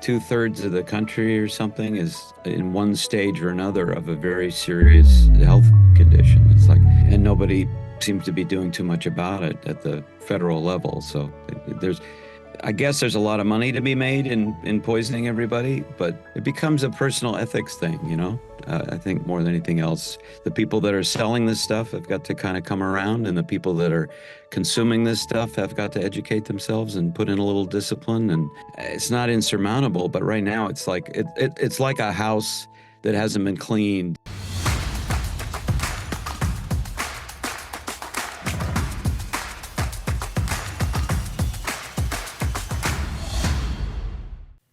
2/3 of the country or something is in one stage or another of a very serious health condition. It's like, and nobody seems to be doing too much about it at the federal level. So I guess there's a lot of money to be made in poisoning everybody, but it becomes a personal ethics thing, you know? I think more than anything else, the people that are selling this stuff have got to kind of come around, and the people that are consuming this stuff have got to educate themselves and put in a little discipline. And it's not insurmountable, but right now it's like it's like a house that hasn't been cleaned.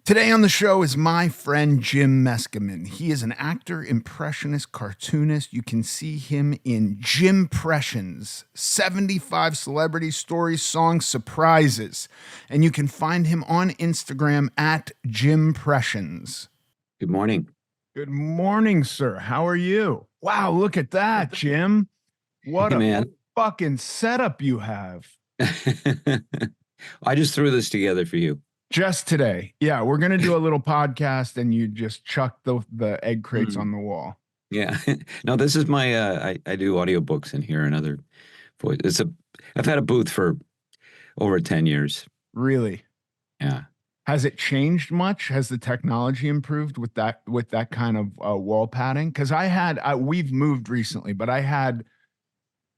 Today on the show is my friend Jim Meskimen. He is an actor, impressionist, cartoonist. You can see him in Jimpressions, 75 celebrity stories, songs, surprises. And you can find him on Instagram at Jimpressions. Good morning. Good morning, sir. How are you? Wow, look at that, Jim. What a fucking setup you have. I just threw this together for you. Just today. Yeah, we're going to do a little podcast and you just chuck the egg crates on the wall. Yeah. No, this is my, I do audiobooks in here and other voice. I've had a booth for over 10 years. Really? Yeah. Has it changed much? Has the technology improved with that kind of wall padding? Because we've moved recently, but I had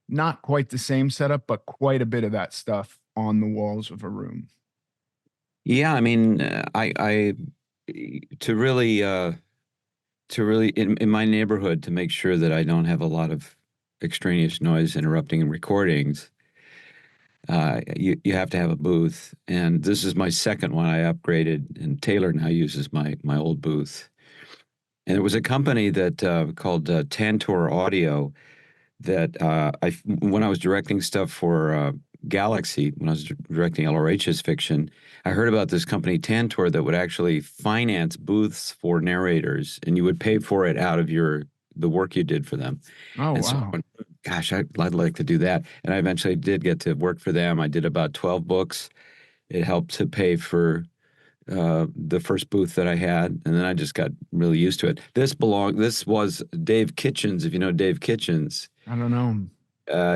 not quite the same setup, but quite a bit of that stuff on the walls of a room. Yeah, I mean, to really in my neighborhood, to make sure that I don't have a lot of extraneous noise interrupting recordings, you have to have a booth. And this is my second one. I upgraded, and Taylor now uses my old booth. And there was a company that called Tantor Audio that when I was directing stuff for Galaxy, when I was directing LRH's fiction, I heard about this company, Tantor, that would actually finance booths for narrators, and you would pay for it out of the work you did for them. Oh, and wow. So I went, gosh, I'd like to do that. And I eventually did get to work for them. I did about 12 books. It helped to pay for the first booth that I had, and then I just got really used to it. This was Dave Kitchens, if you know Dave Kitchens. I don't know.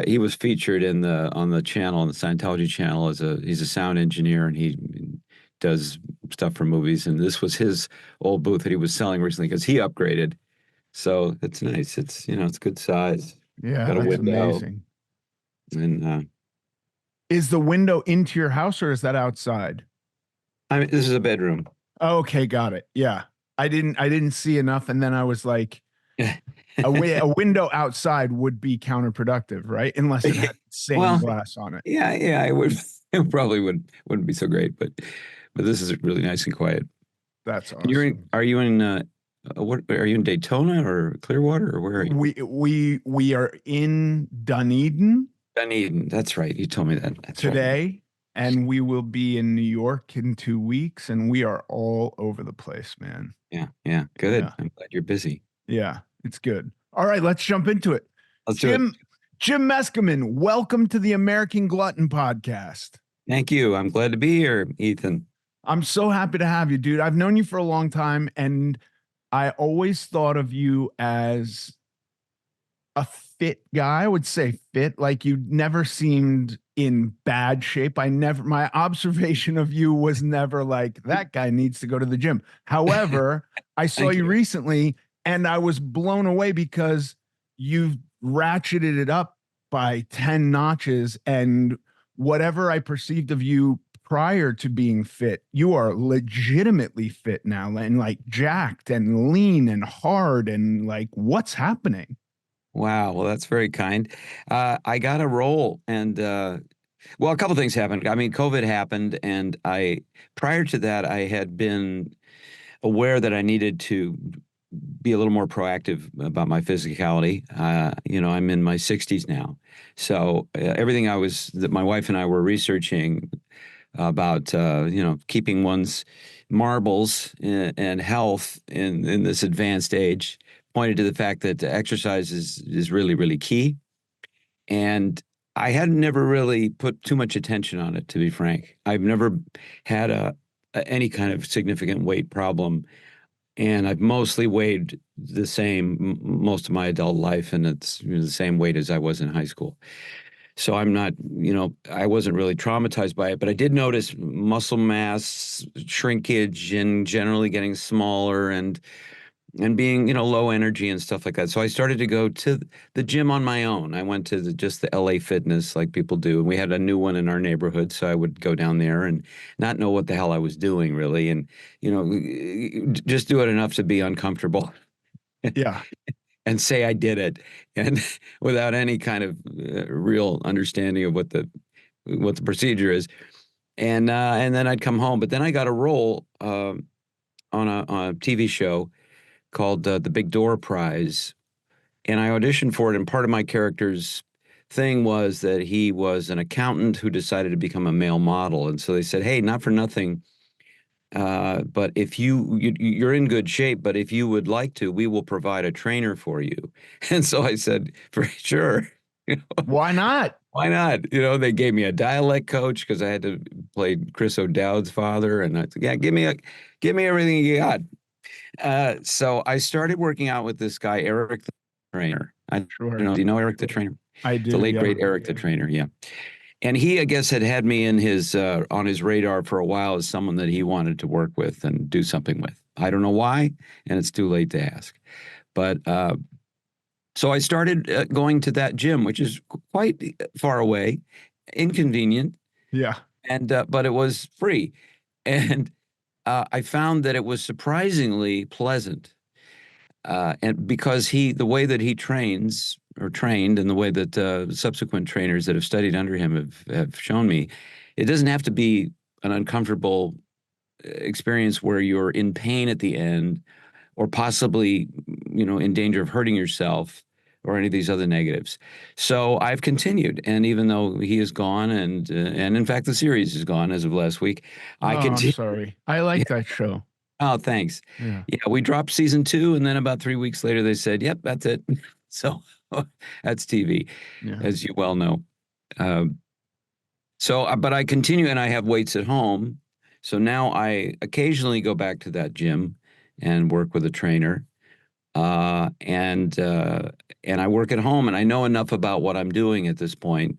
He was featured on the channel, on the Scientology channel, he's a sound engineer, and he does stuff for movies. And this was his old booth that he was selling recently because he upgraded. So it's nice. It's it's good size. Yeah, Got a that's window. amazing. And is the window into your house or is that outside? I mean, this is a bedroom. Okay, got it. Yeah, I didn't see enough, and then I was like. A window outside would be counterproductive, right? Unless it had stained glass on it. Yeah, it would. It probably wouldn't be so great, but this is really nice and quiet. That's awesome. Are you in Daytona or Clearwater, or where are you? We are in Dunedin. Dunedin, that's right. You told me that. That's today, right. And we will be in New York in 2 weeks, and we are all over the place, man. Yeah, good. Yeah. I'm glad you're busy. Yeah, it's good. All right, let's jump into it. Let's do it. Jim Meskimen, welcome to the American Glutton Podcast. Thank you. I'm glad to be here, Ethan. I'm so happy to have you, dude. I've known you for a long time, and I always thought of you as a fit guy. I would say fit, like you never seemed in bad shape. My observation of you was never like, that guy needs to go to the gym. However, I saw you recently, and I was blown away because you've ratcheted it up by 10 notches, and whatever I perceived of you prior to being fit, you are legitimately fit now, and like jacked and lean and hard, and like, what's happening? Wow. Well, that's very kind. I got a role, and a couple things happened. I mean, COVID happened, and prior to that, I had been aware that I needed to be a little more proactive about my physicality. I'm in my 60s now. So everything that my wife and I were researching about, keeping one's marbles and health in this advanced age pointed to the fact that exercise is really, really key. And I had never really put too much attention on it, to be frank. I've never had any kind of significant weight problem. And I've mostly weighed the same most of my adult life, and it's the same weight as I was in high school. So I'm not, I wasn't really traumatized by it, but I did notice muscle mass shrinkage and generally getting smaller and being, low energy and stuff like that. So I started to go to the gym on my own. I went to just the LA Fitness like people do. And we had a new one in our neighborhood. So I would go down there and not know what the hell I was doing really. And, just do it enough to be uncomfortable Yeah. and say I did it. And without any kind of real understanding of what the procedure is. And then I'd come home. But then I got a role on a TV show called the Big Door Prize, and I auditioned for it. And part of my character's thing was that he was an accountant who decided to become a male model. And so they said, "Hey, not for nothing, but if you're in good shape, but if you would like to, we will provide a trainer for you." And so I said, "For sure." You know, Why not? why not? They gave me a dialect coach because I had to play Chris O'Dowd's father, and I said, "Yeah, give me everything you got." So I started working out with this guy, Eric the trainer. I don't Sure. know. Do you know Eric the trainer? I The do. late Yeah. great Eric the trainer. Yeah. And he, I guess, had me in his on his radar for a while as someone that he wanted to work with and do something with. I don't know why, and it's too late to ask. But so I started going to that gym, which is quite far away, inconvenient, Yeah. and but it was free, and I found that it was surprisingly pleasant. And because the way that he trains or trained, and the way that subsequent trainers that have studied under him have shown me, it doesn't have to be an uncomfortable experience where you're in pain at the end, or possibly, in danger of hurting yourself, or any of these other negatives. So I've continued, and even though he is gone, and in fact the series is gone as of last week, Oh, I I'm continue. sorry. I like that show. Oh, thanks. Yeah. Yeah, we dropped season 2, and then about 3 weeks later, they said, "Yep, that's it." So that's TV, Yeah. as you well know. Um, but I continue, and I have weights at home. So now I occasionally go back to that gym and work with a trainer, uh, and uh, and I work at home, and I know enough about what I'm doing at this point.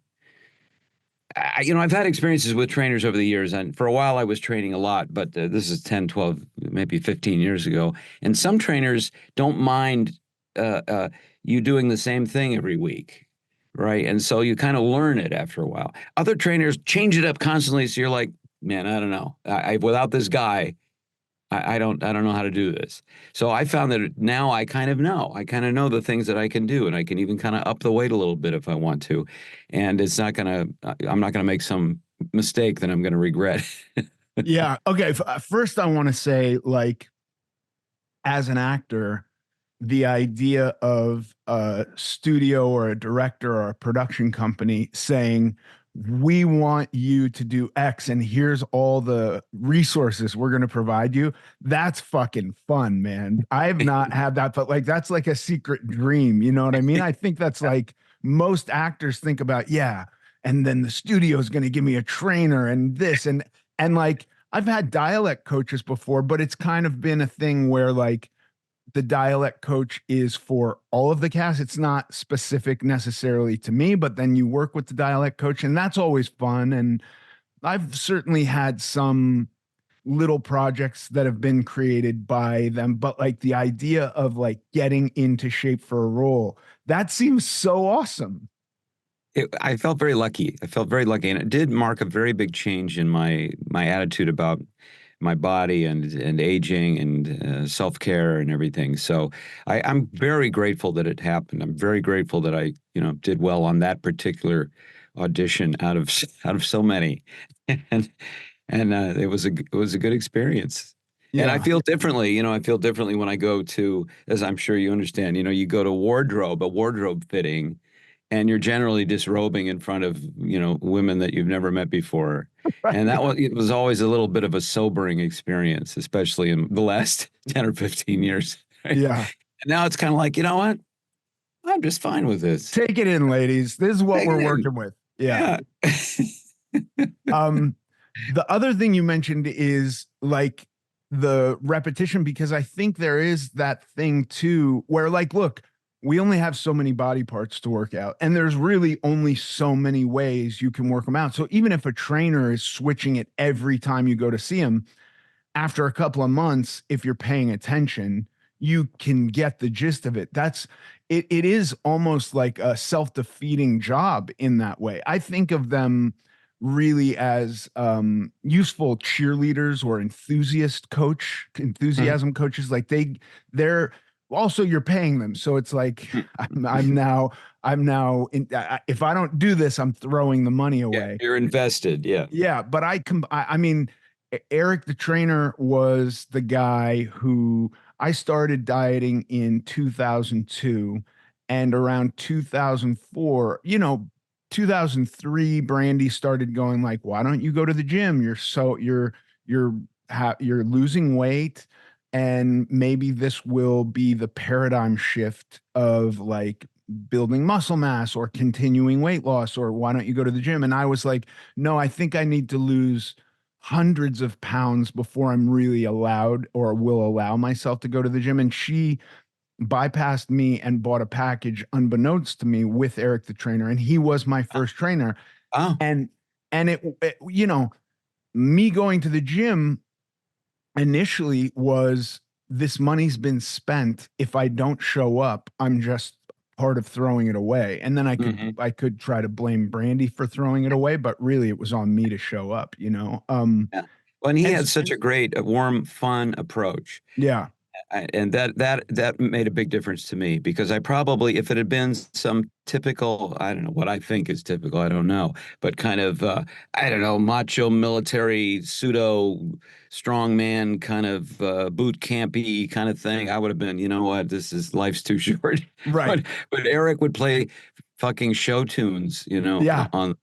I've had experiences with trainers over the years, and for a while I was training a lot, but this is 10, 12, maybe 15 years ago. And some trainers don't mind uh, uh, you doing the same thing every week, right? And so you kind of learn it after a while. Other trainers change it up constantly, so you're like, man, I don't know. Without this guy, I don't know how to do this. So I found that now I kind of know. I kind of know the things that I can do, and I can even kind of up the weight a little bit if I want to. And I'm not gonna make some mistake that I'm gonna regret. Yeah. Okay. First, I want to say, like, as an actor, the idea of a studio or a director or a production company saying, "We want you to do X, and here's all the resources we're going to provide you." That's fucking fun, man. I've not had that, but like, that's like a secret dream. You know what I mean? I think that's like most actors think about, yeah. And then the studio is going to give me a trainer and this and like, I've had dialect coaches before, but it's kind of been a thing where like the dialect coach is for all of the cast. It's not specific necessarily to me, but then you work with the dialect coach, and that's always fun. And I've certainly had some little projects that have been created by them, but like the idea of like getting into shape for a role, that seems so awesome. I felt very lucky. I felt very lucky, and it did mark a very big change in my attitude about my body and aging and self-care and everything. So I'm very grateful that it happened. I'm very grateful that I did well on that particular audition out of so many, and it was a good experience. And I Yeah. feel differently. I feel differently when I go to, as I'm sure you understand. You go to a wardrobe fitting, and you're generally disrobing in front of women that you've never met before. And that was it was always a little bit of a sobering experience, especially in the last 10 or 15 years. Right? Yeah. And now it's kind of like, you know what? I'm just fine with this. Take it in, ladies. This is what Take we're it in. working with. Yeah. Yeah. Um, The other thing you mentioned is like the repetition, because I think there is that thing too where, like, look, we only have so many body parts to work out, and there's really only so many ways you can work them out. So even if a trainer is switching it every time you go to see him, after a couple of months, if you're paying attention, you can get the gist of it. It is almost like a self-defeating job in that way. I think of them really as useful cheerleaders or Mhm. enthusiasm coaches. Like they're also, you're paying them. So it's like if I don't do this, I'm throwing the money Yeah, away. you're invested. Yeah. Yeah, but I mean, Eric the trainer was the guy who I started dieting in 2002, and around 2004, 2003, Brandy started going like, "Why don't you go to the gym? You're losing weight, and maybe this will be the paradigm shift of like building muscle mass or continuing weight loss, or why don't you go to the gym?" And I was like, no, I think I need to lose hundreds of pounds before I'm really allowed or will allow myself to go to the gym. And she bypassed me and bought a package unbeknownst to me with Eric the trainer. And he was my first trainer. Oh. And it, me going to the gym initially was, this money's been spent. If I don't show up, I'm just part of throwing it away. And then Mhm. I could try to blame Brandy for throwing it away, but really it was on me to show up. Yeah. Well, and he And had such a great, warm, fun approach. yeah, And that made a big difference to me because I probably, if it had been some typical, I don't know what I think is typical, I don't know, but kind of, I don't know, macho military pseudo strongman kind of boot campy kind of thing, I would have been, you know what, this is life's too short. right. But Eric would play fucking show tunes, Yeah. on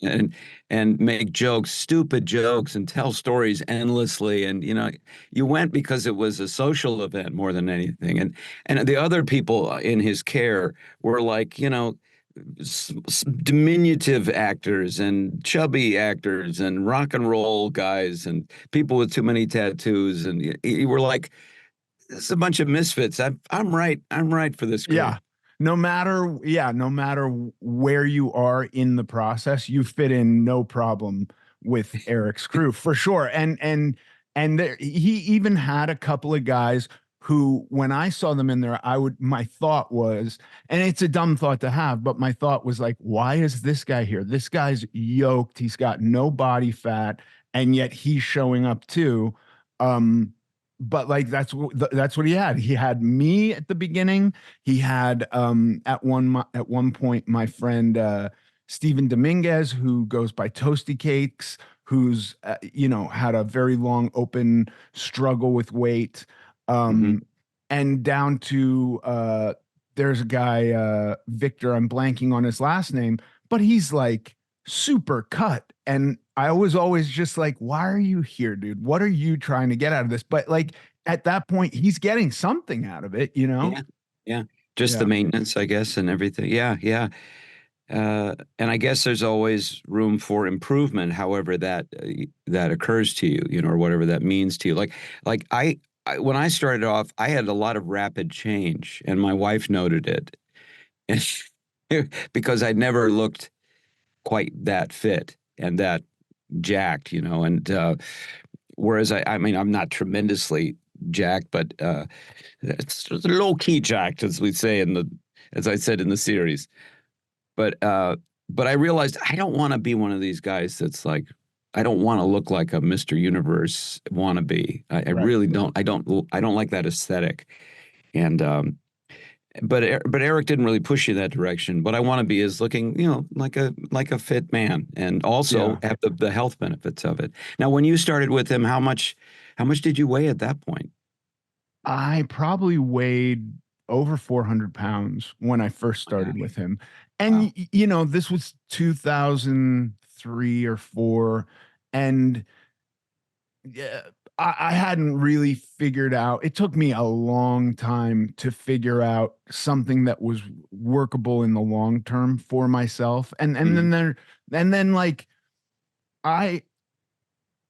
and make jokes, stupid jokes, and tell stories endlessly. And you went because it was a social event more than anything. And the other people in his care were like, diminutive actors and chubby actors and rock and roll guys and people with too many tattoos. And you were like, this is a bunch of misfits. I'm right. I'm right for this group. Yeah. No matter where you are in the process, you fit in no problem with Eric's crew for sure. And he even had a couple of guys who, when I saw them in there, my thought was, and it's a dumb thought to have, but my thought was like, why is this guy here? This guy's yoked. He's got no body fat, and yet he's showing up too. But like that's what he had. He had me at the beginning. He had at one point my friend Stephen Dominguez, who goes by Toasty Cakes, who's had a very long open struggle with weight, Hmm. um and down to there's a guy, Victor, I'm blanking on his last name, but he's like super cut. And I was always just like, why are you here, dude? What are you trying to get out of this? But like at that point, he's getting something out of it. Yeah. Yeah. Just the Yeah. maintenance, I guess, and everything. Yeah. Yeah. And I guess there's always room for improvement, however that occurs to you, or whatever that means to you. Like when I started off, I had a lot of rapid change, and my wife noted it, and because I'd never looked quite that fit and that jacked, and whereas I mean, I'm not tremendously jacked, but it's low key jacked, as I said in the series. But I realized I don't want to be one of these guys that's like, I don't want to look like a Mr. Universe wannabe. I Right. really don't. I don't like that aesthetic. And but Eric didn't really push you that direction. But I want to be as looking, like a fit man, and also Yeah. have the health benefits of it. Now, when you started with him, how much did you weigh at that point? I probably weighed over 400 pounds when I first Oh, yeah. started with him. And, Wow. this was 2003 or four. And yeah, I hadn't really figured out. It took me a long time to figure out something that was workable in the long term for myself. And Mhm. then like I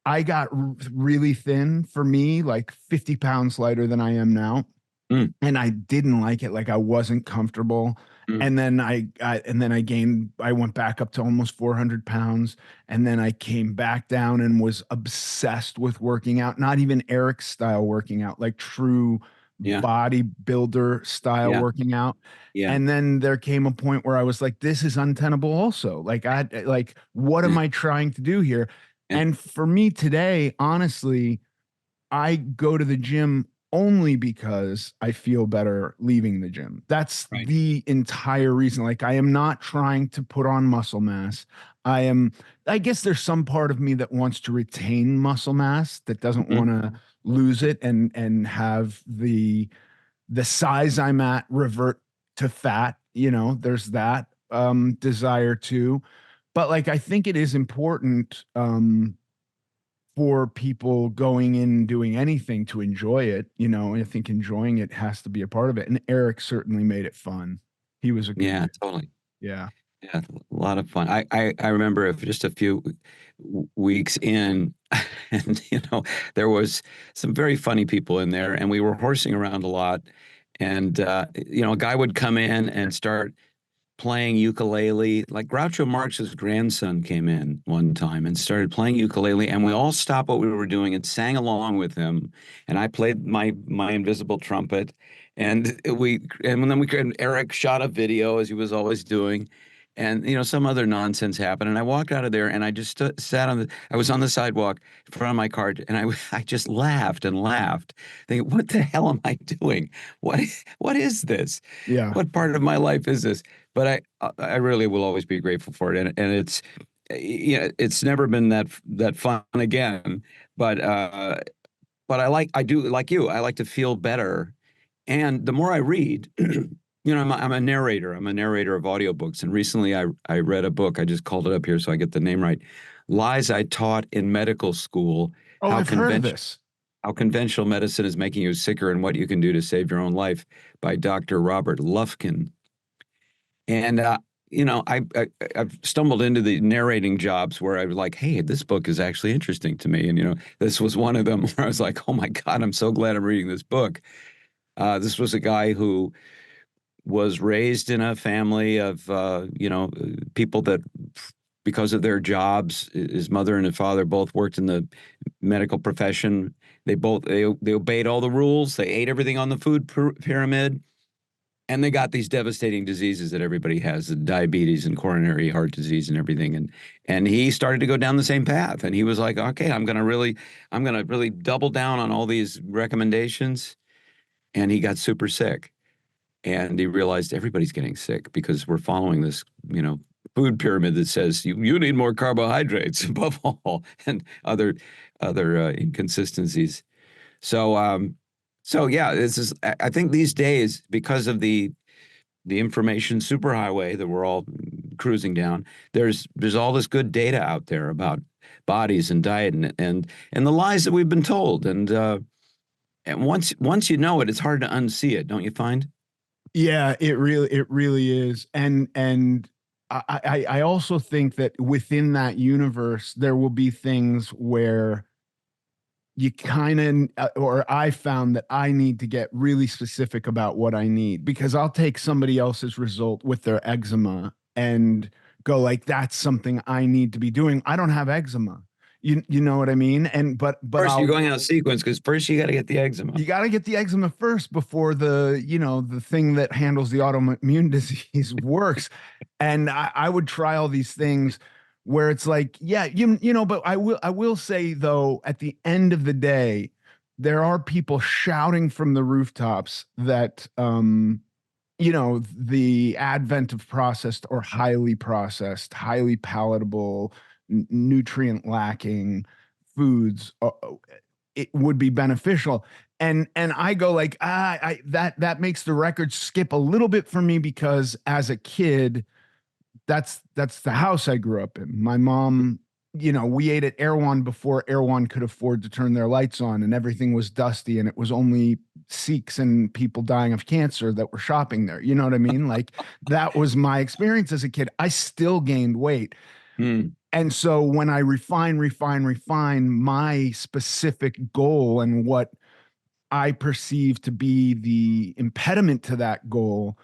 I got really thin, for me, like 50 pounds lighter than I am now. Mm, And I didn't like it. Like I wasn't comfortable. mm, And then I gained, I went back up to almost 400 pounds. And then I came back down and was obsessed with working out, not even Eric style working out, like true yeah, bodybuilder style yeah, working out. yeah, And then there came a point where I was like, this is untenable also. Like, what am yeah, I trying to do here? yeah. And for me today, honestly, I go to the gym only because I feel better leaving the gym. That's Right. the entire reason. Like, I am not trying to put on muscle mass. I am, I guess there's some part of me that wants to retain muscle mass, that doesn't Hmm. want to lose it and have the size I'm at revert to fat. There's that desire too. But like, I think it is important for people going in and doing anything to enjoy it. I think enjoying it has to be a part of it. And Eric certainly made it fun. He was a good Yeah, dude. totally. Yeah. Yeah, a lot of fun. I remember if just a few weeks in, and there was some very funny people in there, and we were horsing around a lot. And a guy would come in and start playing ukulele. Like Groucho Marx's grandson came in one time and started playing ukulele, and we all stopped what we were doing and sang along with him. And I played my invisible trumpet, and then and Eric shot a video as he was always doing. And some other nonsense happened, and I walked out of there, and I just sat on the. I was on the sidewalk in front of my car, and I just laughed and laughed, thinking, "What the hell am I doing? What what is this? Yeah. What part of my life is this?" But I really will always be grateful for it, and it's never been that fun again. But but I do like you. I like to feel better, and the more I read, I'm a narrator. I'm a narrator of audiobooks, and recently I read a book. I just called it up here so I get the name right. Lies I Taught in Medical School: Oh, How I've heard of Convention this. How Conventional Medicine is Making You Sicker and What You Can Do to Save Your Own Life, by Dr. Robert Lufkin. And I've stumbled into the narrating jobs where I was like, hey, this book is actually interesting to me. And this was one of them where I was like, oh my God, I'm so glad I'm reading this book. This was a guy who was raised in a family of people that, because of their jobs, his mother and his father both worked in the medical profession. They obeyed all the rules. They ate everything on the food pyramid, and they got these devastating diseases that everybody has, the diabetes and coronary heart disease and everything. And he started to go down the same path, and he was like, okay, I'm gonna really double down on all these recommendations. And he got super sick, and he realized everybody's getting sick because we're following this food pyramid that says you need more carbohydrates above all, and other inconsistencies. So yeah, this is, I think, these days, because of the information superhighway that we're all cruising down, there's all this good data out there about bodies and diet and the lies that we've been told. And once you know it, it's hard to unsee it, don't you find? Yeah, it really is. And I also think that within that universe, there will be things where you kind of, or I found that I need to get really specific about what I need, because I'll take somebody else's result with their eczema and go like, that's something I need to be doing. I don't have eczema. You know what I mean? And but First, you're I'll going out of sequence because first you got to get the eczema. you got to get the eczema first before the thing that handles the autoimmune disease works. And I would try all these things where it's like, yeah, but I will say though, at the end of the day, there are people shouting from the rooftops that the advent of processed or highly processed, highly palatable, nutrient lacking foods, it would be beneficial. And I go like, that makes the record skip a little bit for me, because as a kid, that's the house I grew up in. My mom, we ate at Erewhon before Erewhon could afford to turn their lights on, and everything was dusty, and it was only Sikhs and people dying of cancer that were shopping there. You know what I mean? Like, that was my experience as a kid. I still gained weight. Hmm. And so when I refine my specific goal and what I perceive to be the impediment to that goal,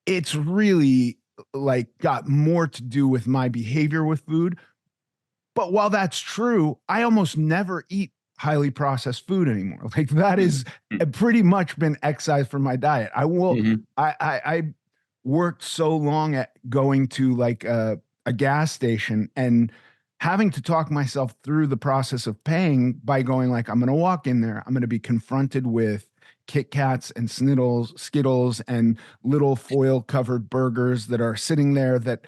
it's really like got more to do with my behavior with food. But while that's true, I almost never eat highly processed food anymore. Like that is pretty much been excised from my diet. I will. Mm-hmm. I worked so long at going to like a gas station and having to talk myself through the process of paying by going like, I'm going to walk in there. I'm going to be confronted with Kit Kats and Skittles and little foil covered burgers that are sitting there that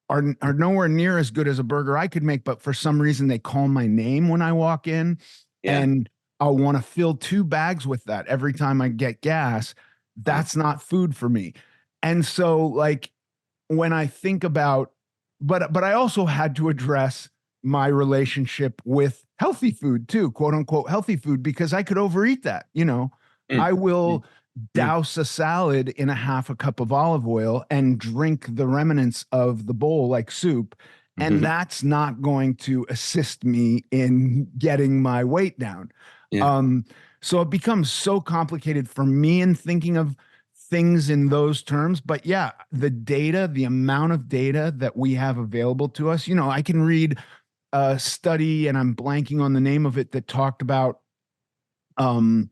are nowhere near as good as a burger I could make, but for some reason they call my name when I walk in, Yeah. and I'll want to fill 2 bags with that every time I get gas. Wow. That's not food for me. And so like when I think about, but I also had to address my relationship with healthy food too, quote unquote healthy food, because I could overeat that. Mm, I mm, will mm, douse a salad in a half a cup of olive oil and drink the remnants of the bowl like soup. And mhm. that's not going to assist me in getting my weight down. Yeah. Um, so it becomes so complicated for me in thinking of things in those terms. But yeah, the data, the amount of data that we have available to us, I can read a study and I'm blanking on the name of it that talked about um,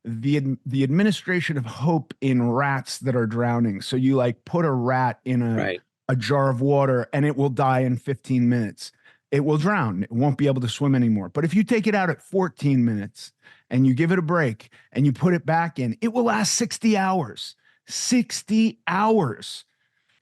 the administration of hope in rats that are drowning. So you like put a rat in Right. a jar of water and it will die in 15 minutes. It will drown. It won't be able to swim anymore. But if you take it out at 14 minutes and you give it a break and you put it back in, it will last 60 hours. 60 hours.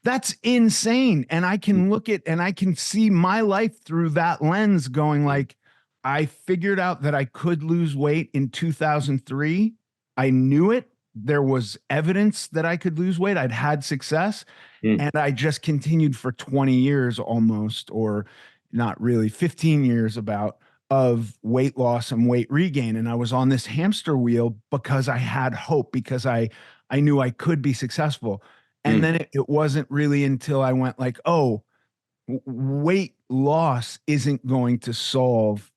That's insane. And I Mm, can look at and I can see my life through that lens going mm, like, I figured out that I could lose weight in 2003. I knew it. There was evidence that I could lose weight. I'd had success. mm, And I just continued for 20 years almost, or not really, 15 years about of weight loss and weight regain. And I was on this hamster wheel because I had hope, because I knew I could be successful. And mm, then it wasn't really until I went like, oh, weight loss isn't going to solve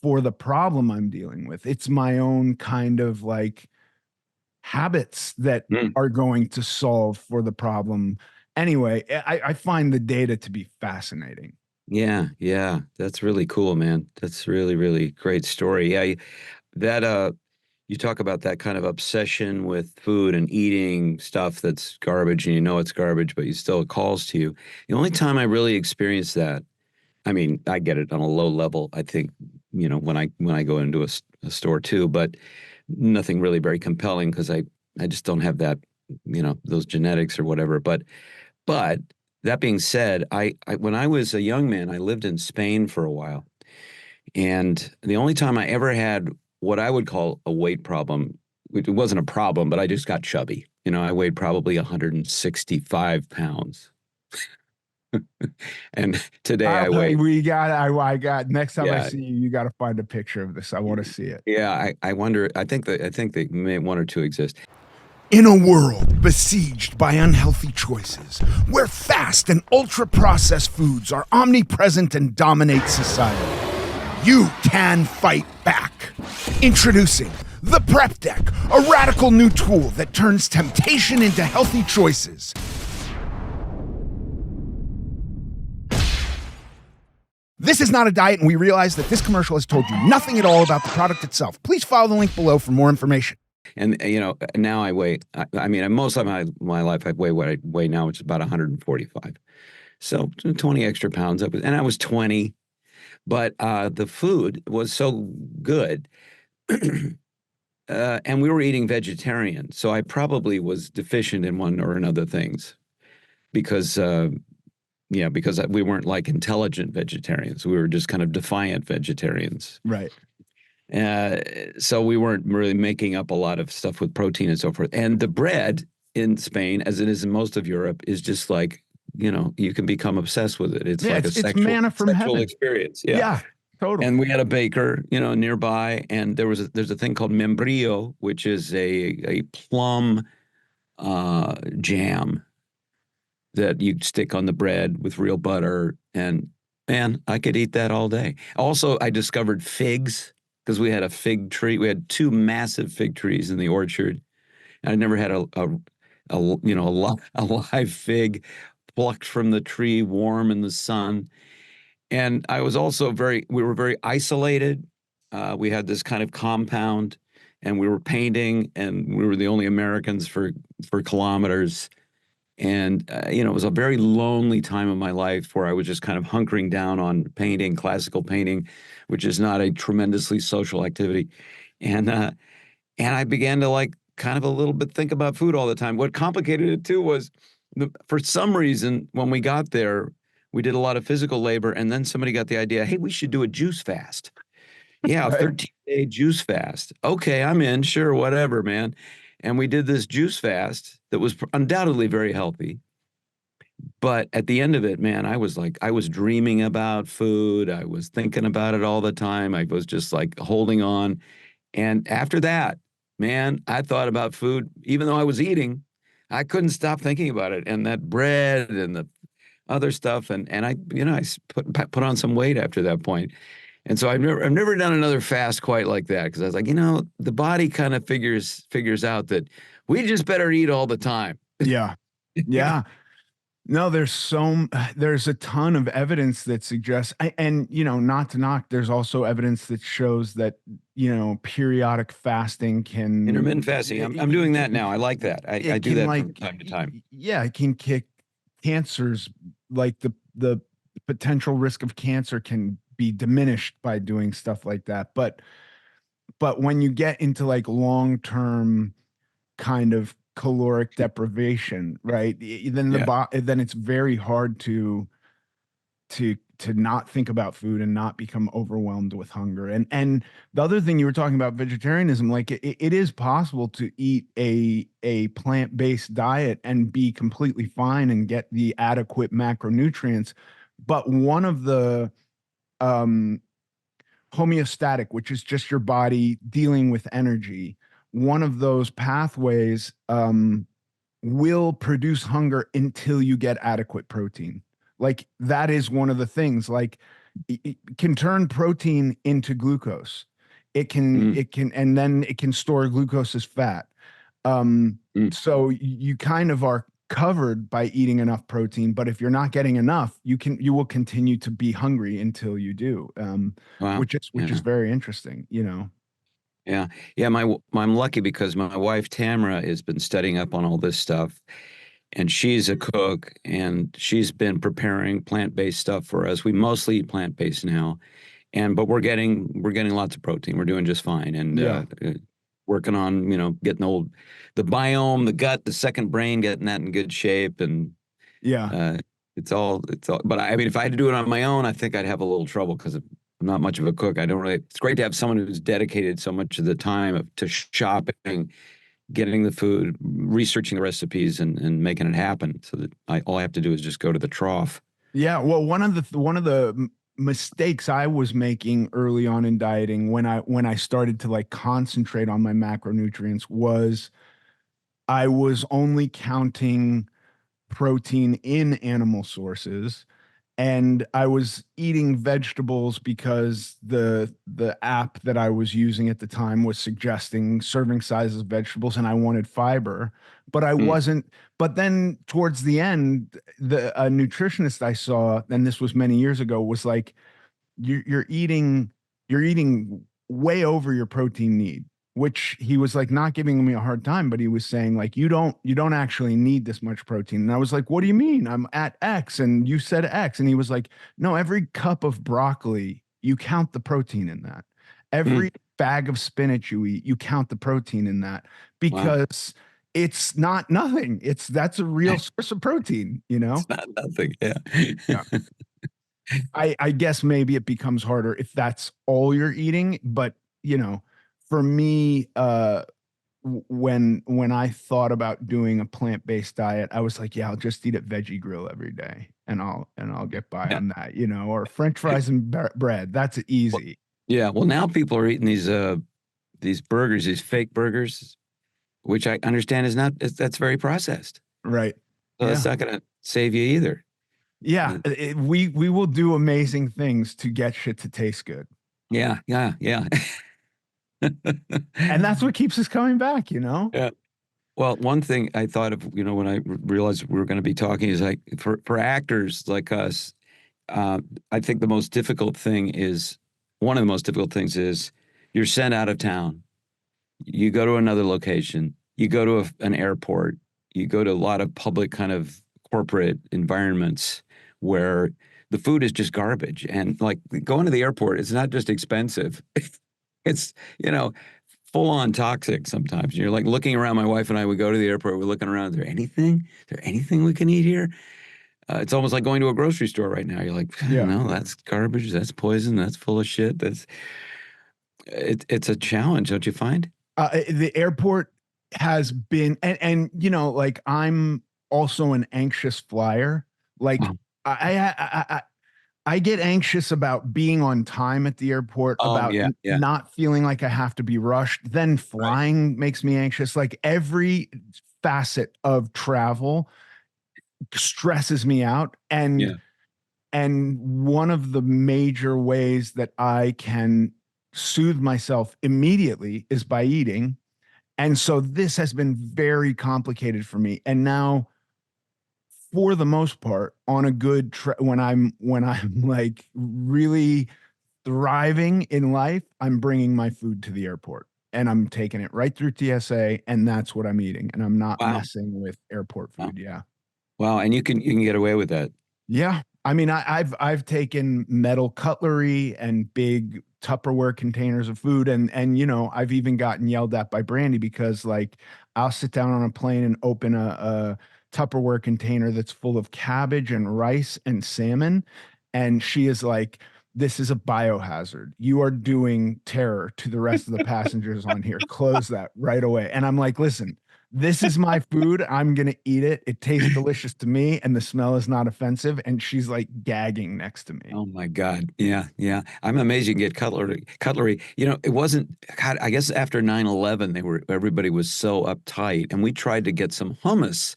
for the problem I'm dealing with. It's my own kind of like habits that mm. are going to solve for the problem. Anyway, I find the data to be fascinating. Yeah. Yeah. That's really cool, man. That's really, really great story. Yeah. That, you talk about that kind of obsession with food and eating stuff that's garbage and you know it's garbage, but you still it calls to you. The only time I really experienced that, I mean, I get it on a low level, I think, when I go into a store too, but nothing really very compelling because I just don't have that, those genetics or whatever. But that being said, I when I was a young man, I lived in Spain for a while. And the only time I ever had what I would call a weight problem, it wasn't a problem, but I just got chubby. I weighed probably 165 pounds. And today I weigh, I got, next time I yeah, see you, you got to find a picture of this. I want to see it. yeah, I wonder, I think that may one or two exist. In a world besieged by unhealthy choices, where fast and ultra processed foods are omnipresent and dominate society, you can fight back. Introducing the Prep Deck, a radical new tool that turns temptation into healthy choices. This is not a diet, and we realize that this commercial has told you nothing at all about the product itself. Please follow the link below for more information. And now I weigh. I mean, most of my life I weigh what I weigh now, which is about 145. So 20 extra pounds up, and I was 20. But the food was so good, and we were eating vegetarian, so I probably was deficient in one or another things because yeah, because we weren't like intelligent vegetarians. We were just kind of defiant vegetarians. Right. Uh, so we weren't really making up a lot of stuff with protein and so forth. And the bread in Spain, as it is in most of Europe, is just like, you can become obsessed with it. It's Yeah, like a it's sexual manna from sexual heaven. experience. Yeah. Yeah, And totally. we had a baker, nearby, and there's a thing called membrillo, which is a plum jam that you stick on the bread with real butter, and Man, I could eat that all day. Also, I discovered figs because we had a fig tree. We had two massive fig trees in the orchard. I never had a live fig plucked from the tree, warm in the sun. And I was also we were very isolated. We had this kind of compound, and we were painting, and we were the only Americans for kilometers. And it was a very lonely time of my life where I was just kind of hunkering down on painting, classical painting, which is not a tremendously social activity. And and I began to like kind of a little bit think about food all the time. What complicated it too was for some reason when we got there, we did a lot of physical labor, and then somebody got the idea, hey, we should do a juice fast. Yeah, a Right. 13-day juice fast. Okay, I'm in. Sure, whatever, man. And we did this juice fast that was undoubtedly very healthy. But at the end of it, man, I was dreaming about food. I was thinking about it all the time. I was just like holding on. And after that, man, I thought about food, even though I was eating, I couldn't stop thinking about it. And that bread and the other stuff. And put on some weight after that point. And so I've never done another fast quite like that because I was like, the body kind of figures out that we just better eat all the time. Yeah. Yeah. No, there's a ton of evidence that suggests, and not to knock, there's also evidence that shows that, periodic fasting can, Intermittent fasting. I'm doing that now. I like that. I it do can that from like, time to time. yeah, it can kick cancers, like the potential risk of cancer can be diminished by doing stuff like that. But when you get into like long-term kind of caloric deprivation, right? Then Yeah. then it's very hard to not think about food and not become overwhelmed with hunger. And the other thing you were talking about vegetarianism, like it is possible to eat a plant-based diet and be completely fine and get the adequate macronutrients. But one of the um homeostatic, which is just your body dealing with energy, one of those pathways will produce hunger until you get adequate protein. Like that is one of the things. Like it can turn protein into glucose. Mm, And then it can store glucose as fat. Um, mm. so you kind of are covered by eating enough protein, but if you're not getting enough, you will continue to be hungry until you do. Wow. Which is very interesting, Yeah. Yeah. I'm lucky because my wife Tamara has been studying up on all this stuff, and she's a cook, and she's been preparing plant-based stuff for us. We mostly eat plant-based now, but we're getting lots of protein. We're doing just fine, and Yeah. working on getting the biome, the gut, the second brain, getting that in good shape, and Yeah. uh, it's all. But I mean, if I had to do it on my own, I think I'd have a little trouble because I'm not much of a cook. I don't really. It's great to have someone who's dedicated so much of the time to shopping, getting the food, researching the recipes, and making it happen. So that all I have to do is just go to the trough. Yeah, well, one of the mistakes I was making early on in dieting when I started to like concentrate on my macronutrients was I was only counting protein in animal sources, and I was eating vegetables because the app that I was using at the time was suggesting serving sizes of vegetables, and I wanted fiber, but I Mm, wasn't. But then towards the end, the a nutritionist I saw, and this was many years ago, was like, you're eating way over your protein need, which he was like not giving me a hard time, but he was saying like you don't actually need this much protein. And I was like, what do you mean? I'm at X and you said X. And he was like, no, every cup of broccoli, you count the protein in that. mm. Every bag of spinach you eat, you count the protein in that Wow. because it's not nothing. That's a real source of protein, you know? It's not nothing. Yeah. Yeah. I guess maybe it becomes harder if that's all you're eating, but for me, when I thought about doing a plant-based diet, I was like, yeah, I'll just eat at Veggie Grill every day, and I'll get by Yeah. on that, or French fries and bread. That's Well, easy, yeah. Well, now people are eating these burgers, these fake burgers, which I understand that's very processed. right? So that's Yeah, not going to save you either. Yeah, we will do amazing things to get shit to taste good. Yeah, yeah, yeah. And that's what keeps us coming back, you know? Yeah. Well, one thing I thought of, when I realized we were going to be talking is like for actors like us, uh, I think the most difficult thing is one of the most difficult things is you're sent out of town. You go to another location. You go to an airport. You go to a lot of public kind of corporate environments where the food is just garbage. And like going to the airport, it's not just expensive. It's, you know, full on toxic sometimes. You're like looking around. My wife and I would go to the airport. We're looking around. Is there anything? Is there anything we can eat here? It's almost like going to a grocery store right now. You're like, Yeah. no, that's garbage. That's poison. That's full of shit. It's a challenge, don't you find? The airport has been, and like I'm also an anxious flyer. Like Oh, I get anxious about being on time at the airport, oh about yeah, yeah, not feeling like I have to be rushed. Then right. flying makes me anxious. Like every facet of travel stresses me out. Yeah. And one of the major ways that I can soothe myself immediately is by eating. And so this has been very complicated for me. And now, for the most part, on a good when I'm like really thriving in life, I'm bringing my food to the airport and I'm taking it right through TSA, and that's what I'm eating. And I'm not Wow. messing with airport Wow. food. Yeah. Wow. And you can get away with that. Yeah. I mean, I've taken metal cutlery and big Tupperware containers of food, and I've even gotten yelled at by Brandy because like I'll sit down on a plane and open a Tupperware container that's full of cabbage and rice and salmon, and she is like, "This is a biohazard. You are doing terror to the rest of the passengers on here. Close that right away." And I'm like, "Listen, this is my food. I'm gonna eat it. It tastes delicious to me, and the smell is not offensive." And she's like gagging next to me. Oh my God. Yeah, yeah. I'm amazed you can get cutlery. It wasn't, God, I guess after 9/11, everybody was so uptight, and we tried to get some hummus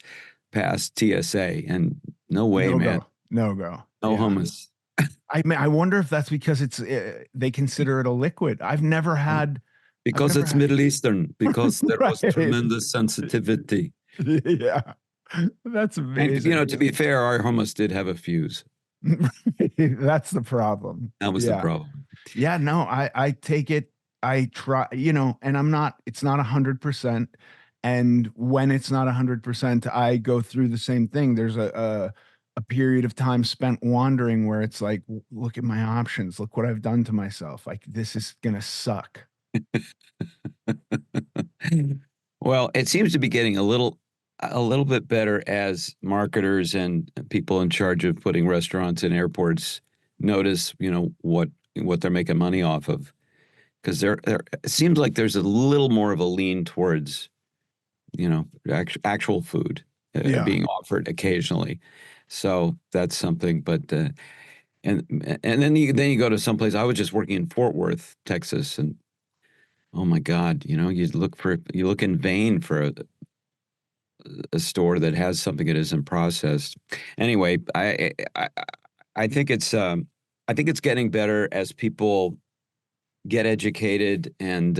past TSA, and no way, No man. go, no go. No Yeah. hummus. I mean, I wonder if that's because they consider it a liquid. I've Because never it's had. Middle Eastern, because there was Right. tremendous sensitivity. Yeah, that's And, amazing. to be fair, our hummus did have a fuse. That's the problem. That was the Yeah. problem. Yeah, no, I take it, I try, and it's not 100%. And when it's not 100%, I go through the same thing. There's a period of time spent wandering where it's like, look at my options. Look what I've done to myself. Like this is gonna suck." Well, it seems to be getting a little bit better as marketers and people in charge of putting restaurants in airports notice, what they're making money off of. Because it seems like there's a little more of a lean towards, actual food Yeah. being offered occasionally. So that's something. But and then you go to someplace. I was just working in Fort Worth, Texas, and oh my God, you look in vain for a store that has something that isn't processed. Anyway, I think it's getting better as people get educated, and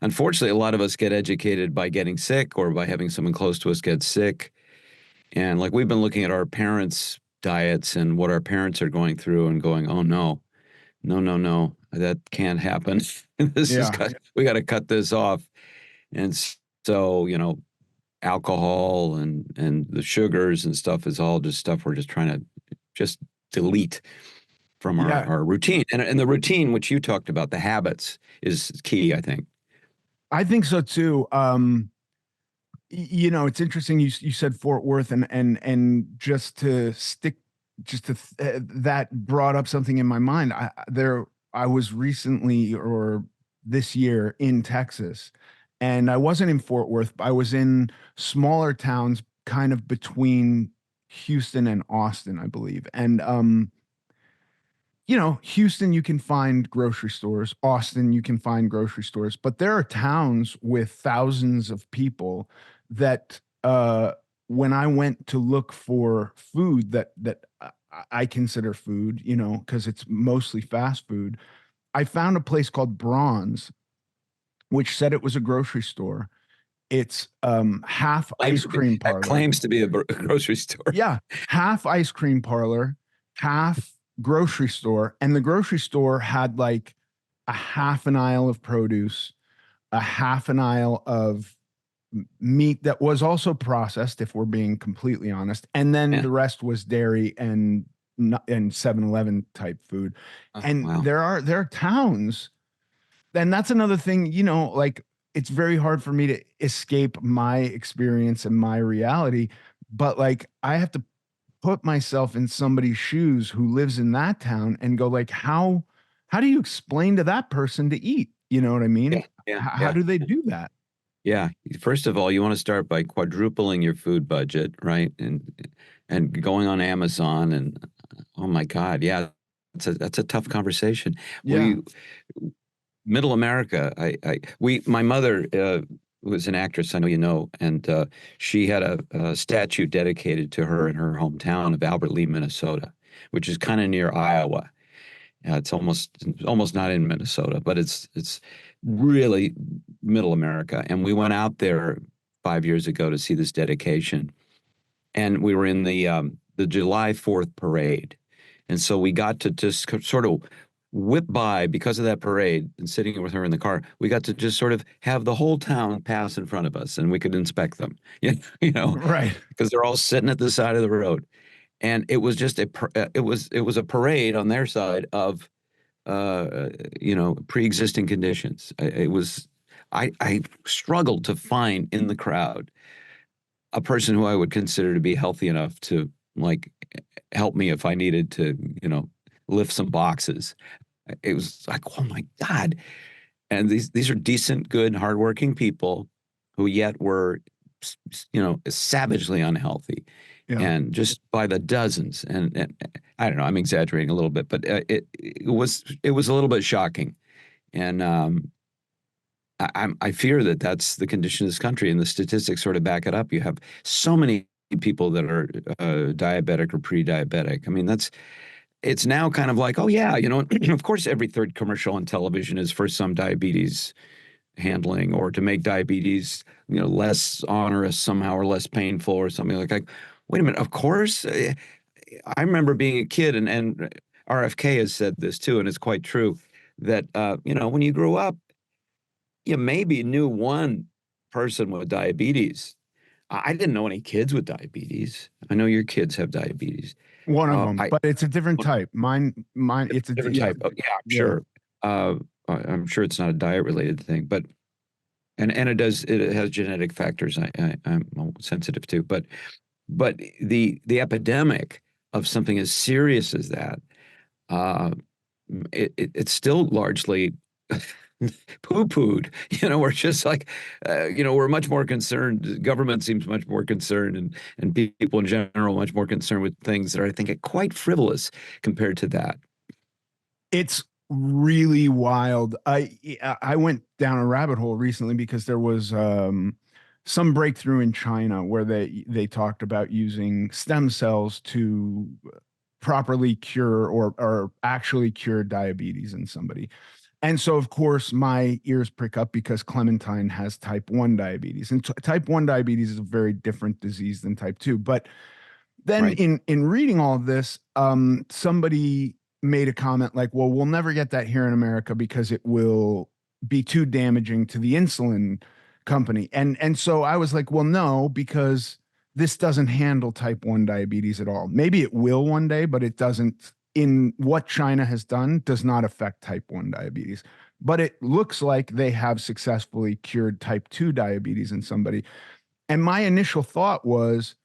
unfortunately, a lot of us get educated by getting sick or by having someone close to us get sick. And like we've been looking at our parents' diets and what our parents are going through, and going, oh no, no, no, no, that can't happen. Yeah. We got to cut this off. And so, alcohol and the sugars and stuff is all just stuff we're just trying to just delete from our, Yeah. our routine. And the routine, which you talked about, the habits is key, I think. I think so too. It's interesting you said Fort Worth, and that brought up something in my mind. I was recently, or this year, in Texas, and I wasn't in Fort Worth, but I was in smaller towns kind of between Houston and Austin, I believe. And Houston, you can find grocery stores. Austin, you can find grocery stores. But there are towns with thousands of people that, when I went to look for food that I consider food, you know, because it's mostly fast food. I found a place called Bronze, which said it was a grocery store. It's half Claims ice to be cream that parlor. claims to be a grocery store. Yeah, half ice cream parlor, half grocery store. And the grocery store had like a half an aisle of produce, a half an aisle of meat that was also processed, if we're being completely honest. And then Yeah. the rest was dairy and 7-Eleven type food. Oh, And wow. there are towns, and that's another thing, you know, like it's very hard for me to escape my experience and my reality. But like I have to put myself in somebody's shoes who lives in that town and go like, how do you explain to that person to eat? You know what I mean? Yeah. Yeah. How Yeah. do they do that? Yeah. First of all, you want to start by quadrupling your food budget, right? And going on Amazon and oh my God, yeah, that's a tough conversation. Yeah. We Middle America, my mother was an actress, I know you know, and she had a statue dedicated to her in her hometown of Albert Lee, Minnesota, which is kind of near Iowa. It's almost not in Minnesota, but it's really Middle America. And we went out there 5 years ago to see this dedication, and we were in the July 4th parade, and so we got to just sort of whip by because of that parade and sitting with her in the car. We got to just sort of have the whole town pass in front of us, and we could inspect them. You know, Right. because they're all sitting at the side of the road, and it was just it was a parade on their side of pre-existing conditions. It was I struggled to find in the crowd a person who I would consider to be healthy enough to like help me if I needed to, lift some boxes. It was like, oh my God. And these are decent, good, hardworking people who yet were, savagely unhealthy Yeah. and just by the dozens. And I don't know, I'm exaggerating a little bit, but it was a little bit shocking. And I fear that that's the condition of this country, and the statistics sort of back it up. You have so many people that are diabetic or pre-diabetic. I mean, it's now kind of like, oh yeah, of course, every third commercial on television is for some diabetes handling or to make diabetes, less onerous somehow or less painful or something like. Wait a minute, of course. I remember being a kid, and RFK has said this too, and it's quite true that when you grew up you maybe knew one person with diabetes. I didn't know any kids with diabetes. I know your kids have diabetes. One of them, I but it's a different type. Mine, it's a, different yeah, type. Oh, yeah, I'm yeah. sure. I'm sure it's not a diet related thing, but and it has genetic factors. I'm sensitive to, but the epidemic of something as serious as that, uh, it's still largely poo-pooed. We're just like, we're much more concerned. Government seems much more concerned, and people in general much more concerned with things that are, I think, quite frivolous compared to that. It's really wild. I went down a rabbit hole recently because there was some breakthrough in China where they talked about using stem cells to properly cure or actually cure diabetes in somebody. And so, of course, my ears prick up because Clementine has type 1 diabetes. And type 1 diabetes is a very different disease than type 2. But then Right. in reading all of this, somebody made a comment like, well, we'll never get that here in America because it will be too damaging to the insulin company. And so I was like, well, no, because this doesn't handle type 1 diabetes at all. Maybe it will one day, but it doesn't. In what China has done does not affect type 1 diabetes. But it looks like they have successfully cured type 2 diabetes in somebody. And my initial thought was,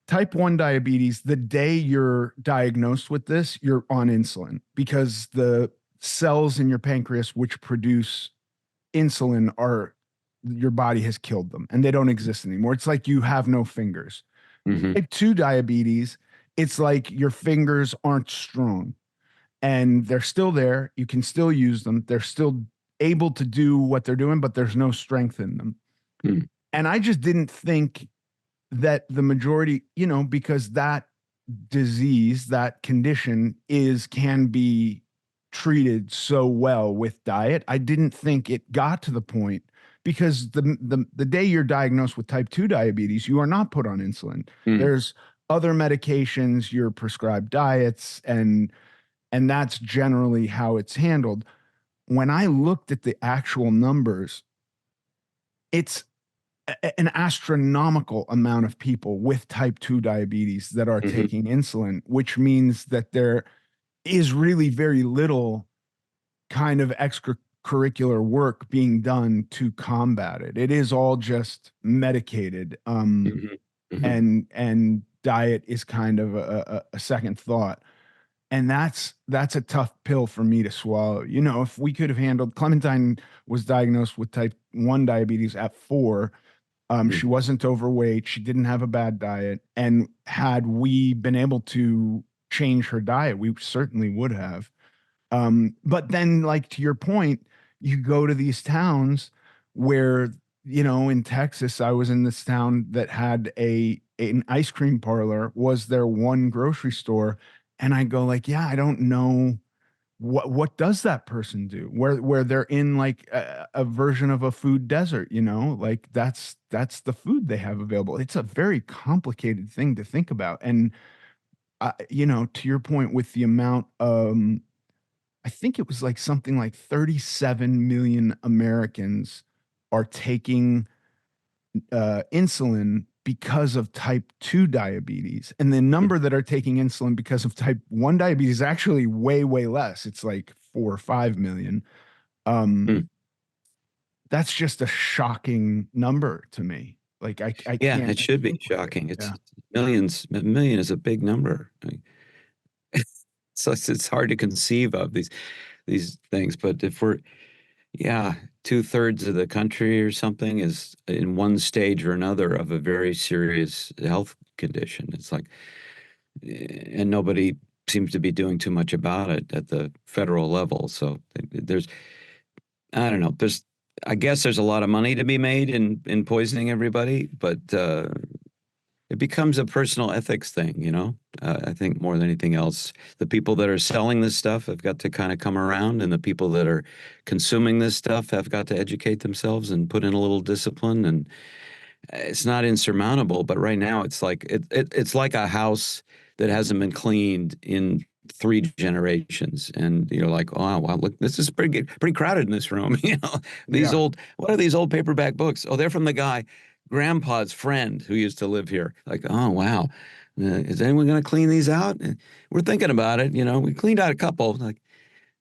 type 1 diabetes, the day you're diagnosed with this, you're on insulin because the cells in your pancreas which produce insulin are, your body has killed them and they don't exist anymore. It's like you have no fingers. Hmm. Type 2 diabetes, it's like your fingers aren't strong and they're still there. You can still use them. They're still able to do what they're doing, but there's no strength in them. Mm. And I just didn't think that the majority, because that disease, that condition can be treated so well with diet. I didn't think it got to the point because the day you're diagnosed with type 2 diabetes, you are not put on insulin. Mm, There's other medications, you're prescribed diets, and that's generally how it's handled. When I looked at the actual numbers, it's an astronomical amount of people with type 2 diabetes that are mhm, taking insulin, which means that there is really very little kind of extracurricular work being done to combat it. It is all just medicated. mhm, mhm, And diet is kind of a second thought. And that's a tough pill for me to swallow. If we could have handled Clementine was diagnosed with type 1 diabetes at 4. mm, She wasn't overweight. She didn't have a bad diet. And had we been able to change her diet, we certainly would have. But then, like to your point, you go to these towns where, in Texas, I was in this town that had an ice cream parlor was their one grocery store. And I go like, yeah, I don't know what does that person do where they're in like a version of a food desert, like that's the food they have available. It's a very complicated thing to think about. And to your point with the amount, I think it was like something like 37 million Americans are taking insulin because of type 2 diabetes. And the mm, number that are taking insulin because of type 1 diabetes is actually way, way less. It's like 4 or 5 million. Um, mm. that's just a shocking number to me. Like I Yeah, can't it should be think with it. shocking. It's Yeah. millions. A million is a big number. I mean, so it's hard to conceive of these things. But if we're, yeah, two-thirds of the country or something is in one stage or another of a very serious health condition. It's like, and nobody seems to be doing too much about it at the federal level. So there's, I don't know, I guess there's a lot of money to be made in poisoning everybody, but it becomes a personal ethics thing, you know? I think more than anything else, the people that are selling this stuff have got to kind of come around, and the people that are consuming this stuff have got to educate themselves and put in a little discipline. And it's not insurmountable, but right now it's like a house that hasn't been cleaned in 3 generations, and you're like, oh wow, look, this is pretty crowded in this room. Yeah. What are these old paperback books? Oh, they're from the guy, grandpa's friend who used to live here. Like, oh wow, is anyone going to clean these out? We're thinking about it. We cleaned out a couple. Like,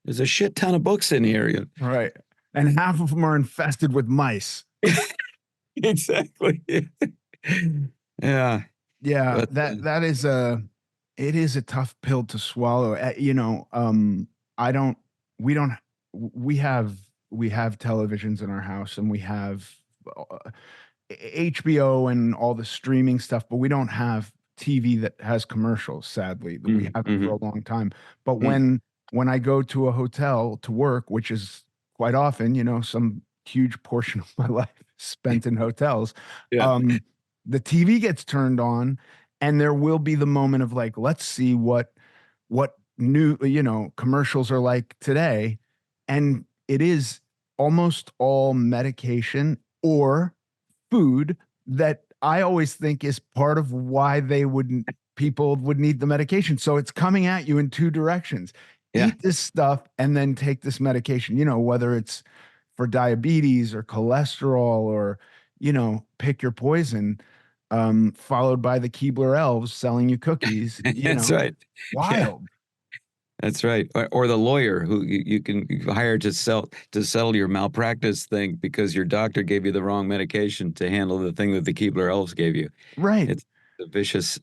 there's a shit ton of books in here. Right. And half of them are infested with mice. Exactly. Yeah, Yeah, but that is it is a tough pill to swallow. I don't we don't we have televisions in our house, and we have uh, HBO and all the streaming stuff, but we don't have TV that has commercials, sadly. We haven't for mhm, a long time. But mm, when I go to a hotel to work, which is quite often, some huge portion of my life is spent in hotels, yeah. um, the TV gets turned on, and there will be the moment of like, let's see what new, commercials are like today. And it is almost all medication or food that I always think is part of why people would need the medication. So it's coming at you in two directions. Yeah. Eat this stuff and then take this medication, whether it's for diabetes or cholesterol or, pick your poison, followed by the Keebler elves selling you cookies, That's right. Yeah, wild. that's right. Or the lawyer who you can hire to settle your malpractice thing because your doctor gave you the wrong medication to handle the thing that the Keebler elves gave you. Right. It's a vicious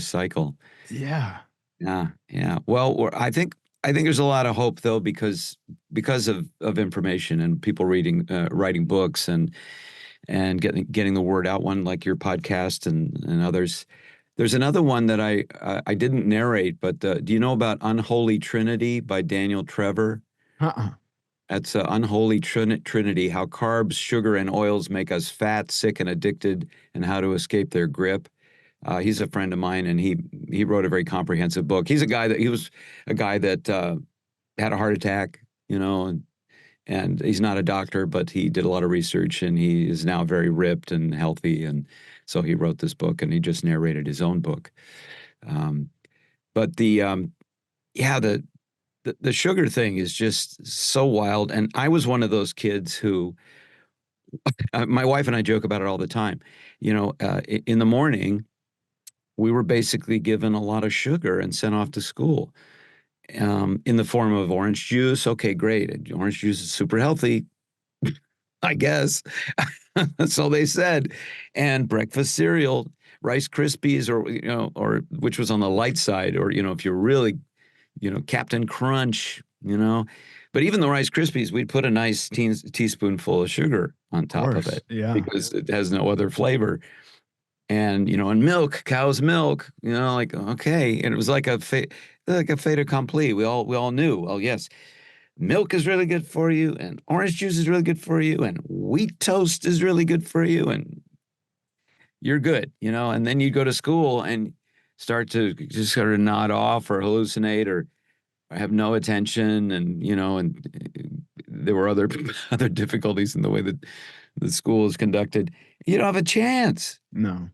cycle. Yeah. Yeah, yeah. Well, I think there's a lot of hope though because of information and people writing books and getting the word out. One like your podcast and others. There's another one that I didn't narrate, but do you know about Unholy Trinity by Daniel Trevor? Uh-uh. That's Unholy Trinity: How Carbs, Sugar, and Oils Make Us Fat, Sick, and Addicted, and How to Escape Their Grip. He's a friend of mine, and he wrote a very comprehensive book. He was a guy that had a heart attack, and he's not a doctor, but he did a lot of research, and he is now very ripped and healthy, and so he wrote this book, and he just narrated his own book. Um, but yeah, the sugar thing is just so wild, and I was one of those kids who my wife and I joke about it all the time. In the morning, we were basically given a lot of sugar and sent off to school in the form of orange juice. Okay, great. Orange juice is super healthy, I guess. So they said. And breakfast cereal, Rice Krispies, or which was on the light side, or, if you're really, Captain Crunch, But even the Rice Krispies, we'd put a nice teaspoonful of sugar on Of top of course. it Yeah. because it has no other flavor. And milk, cow's milk, like, okay. And it was like a fait accompli. We all knew, oh yes, milk is really good for you, and orange juice is really good for you, and wheat toast is really good for you, and you're good. And then you go to school and start to just sort of nod off or hallucinate or have no attention, and there were other other difficulties in the way that the school is conducted. You don't have a chance. No,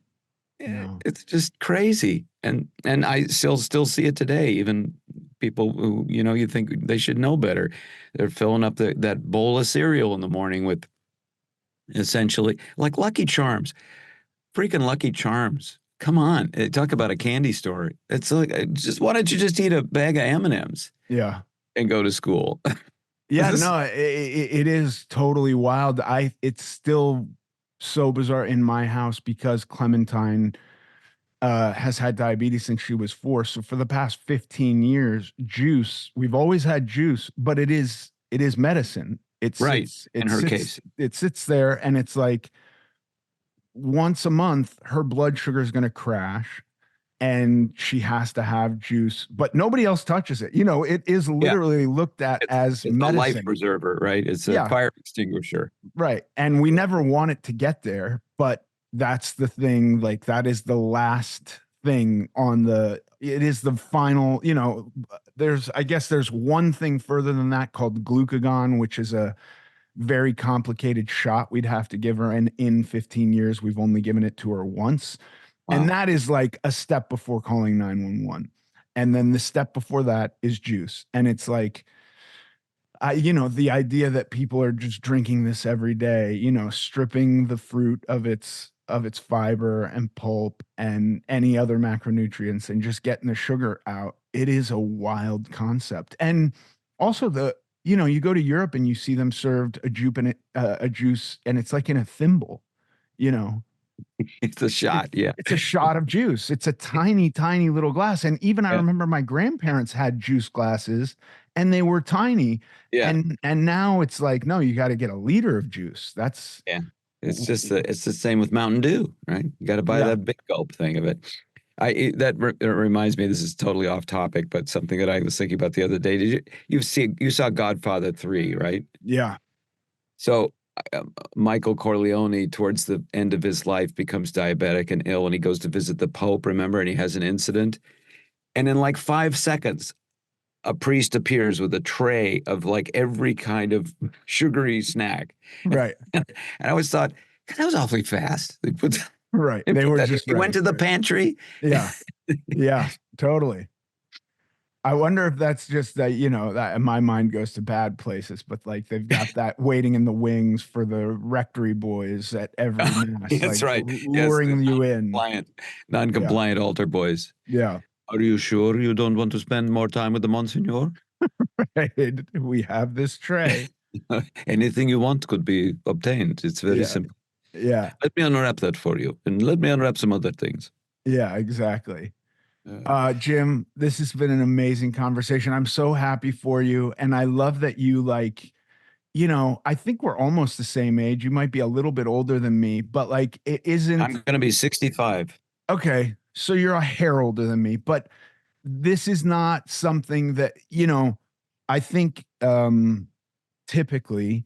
no. It's just crazy, and I still see it today. Even people who you think they should know better, they're filling up that bowl of cereal in the morning with essentially like Lucky Charms, freaking Lucky Charms. Come on, talk about a candy store. It's like just why don't you just eat a bag of M&Ms Yeah. and go to school? Yeah, This, no, it is totally wild. It's still so bizarre in my house because Clementine has had diabetes since she was 4. So for the past 15 years, we've always had juice, but it is medicine. It right, sits in it her sits case. it sits there, and it's like once a month her blood sugar is going to crash and she has to have juice, but nobody else touches it. It is Yeah, literally looked at it's as it's a life medicine. preserver, right? It's a Yeah, fire extinguisher. right. And we never want it to get there, but that's the thing. Like, that is the last thing it is the final, I guess there's one thing further than that called glucagon, which is a very complicated shot we'd have to give her. And in 15 years, we've only given it to her once. And Wow. that is like a step before calling 911. And then the step before that is juice. And it's like, the idea that people are just drinking this every day, stripping the fruit of its fiber and pulp and any other macronutrients and just getting the sugar out. It is a wild concept. And also you go to Europe and you see them served a juice, and it's like in a thimble, you know, It's a it's shot. Yeah. it's a shot of juice. It's a tiny, tiny little glass. And even I Yeah. remember my grandparents had juice glasses and they were tiny. Yeah. And now it's like, no, you got to get a liter of juice. That's Yeah. It's the same with Mountain Dew, right? You got to buy yeah, that big gulp thing of it. It reminds me. This is totally off topic, but something that I was thinking about the other day. You saw Godfather 3, right? yeah, So Michael Corleone, towards the end of his life, becomes diabetic and ill, and he goes to visit the Pope. Remember, and he has an incident, and in like 5 seconds, a priest appears with a tray of like every kind of sugary snack. right, And I always thought, God, that was awfully fast. right. They They put were that. just He went ready. to the pantry. Yeah, yeah, totally. I wonder if that's just that, that my mind goes to bad places, but like they've got that waiting in the wings for the rectory boys at every mass, That's like right. Yes, the luring you in. non-compliant, Yeah, non-compliant altar boys. yeah. Are you sure you don't want to spend more time with the Monsignor? Right. We have this tray. Anything you want could be obtained. It's very Yeah. simple. Yeah. Let me unwrap that for you, and let me unwrap some other things. Yeah, exactly. Uh, Jim, this has been an amazing conversation. I'm so happy for you. And I love that you I think we're almost the same age. You might be a little bit older than me, but like it I'm isn't going to be 65. okay. So you're a hair older than me, but this is not something that, I think typically,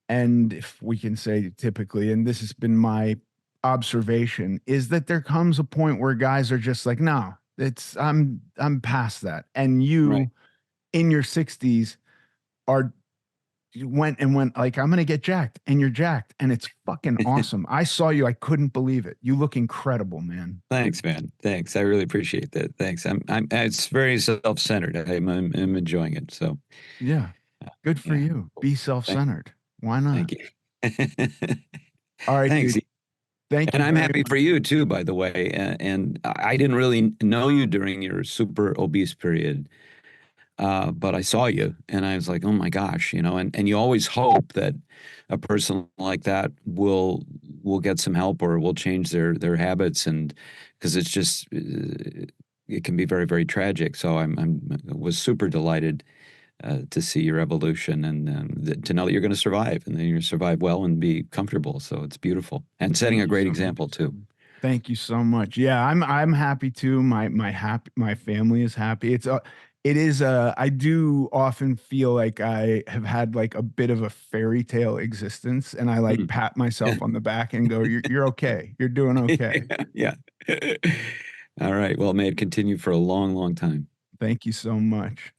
and if we can say typically, and this has been my observation is that there comes a point where guys are just like, no, I'm past that. And Right. you in your 60s are you went like, I'm gonna get jacked, and you're jacked, and it's fucking awesome. I saw you, I couldn't believe it. You look incredible, man. Thanks, man. Thanks. I really appreciate that. Thanks. It's very self-centered. I'm enjoying it. So, Yeah. Good for yeah. you. Be Thank, self-centered. Why not? thank you. All right, Thanks. dude. Thank And you I'm very happy much. for you too, by the way. And I didn't really know you during your super obese period, but I saw you, and I was like, oh my gosh, and you always hope that a person like that will get some help or will change their habits, and because it's just it can be very, very tragic. So I'm was super delighted to see your evolution and to know that you're going to survive and then you survive well and be comfortable. So it's beautiful and setting Thank a you great so much. example too. Thank you so much. Yeah, I'm happy too. My family is happy. It is I do often feel like I have had like a bit of a fairy tale existence, and I like Hmm. pat Yeah. myself on the back and go, you're okay. You're doing okay. Yeah. All right. Well, may it continue for a long, long time. Thank you so much.